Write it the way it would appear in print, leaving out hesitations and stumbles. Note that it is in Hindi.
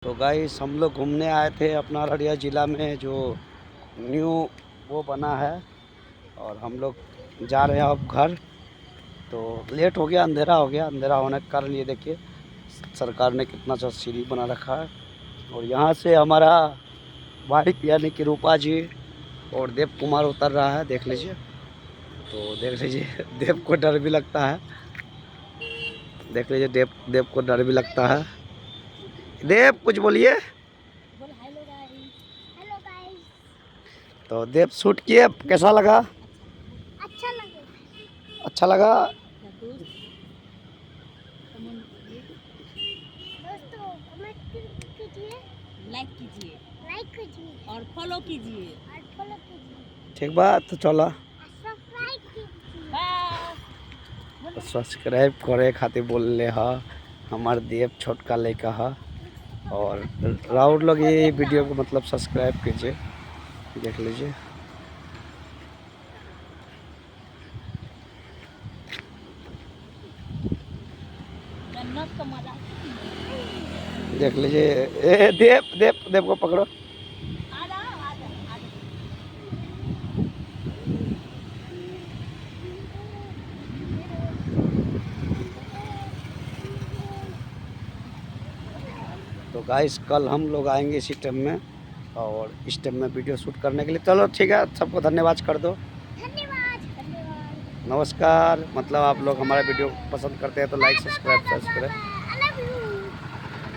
तो गाइस हम लोग घूमने आए थे अपना अररिया ज़िला में जो न्यू वो बना है और हम लोग जा रहे हैं अब घर। तो लेट हो गया, अंधेरा हो गया। अंधेरा होने के कारण ये देखिए सरकार ने कितना सा सीढ़ी बना रखा है और यहाँ से हमारा बाइक यानी कि रूपा जी और देव कुमार उतर रहा है, देख लीजिए। तो देख लीजिए देव को डर भी लगता है, देख लीजिए देव को डर भी लगता है। देव कुछ बोलिए। Hello guys. Hello guys. तो देव शूट किए, कैसा लगा? अच्छा लगा। अच्छा लगा। दोस्तों कमेंट कीजिए, लाइक कीजिए और फॉलो कीजिए। ठीक बात, तो चलो सब्सक्राइब कीजिए। तो सब्सक्राइब करे खातिर बोल ले हा हमार देव छोटका लड़का है और राउर लोग ये वीडियो को मतलब सब्सक्राइब कीजिए, देख लीजिए। जन्नत का मजा। देख लीजिए। ए देव देव देव को पकड़ो। आ जाओ आ जाओ आ जाओ। तो गाइस कल हम लोग आएंगे इसी टाइम में और इस टाइम में वीडियो शूट करने के लिए। चलो ठीक है, सबको धन्यवाद कर दो। धन्यवाद। नमस्कार। मतलब आप लोग हमारा वीडियो पसंद करते हैं तो लाइक सब्सक्राइब करें।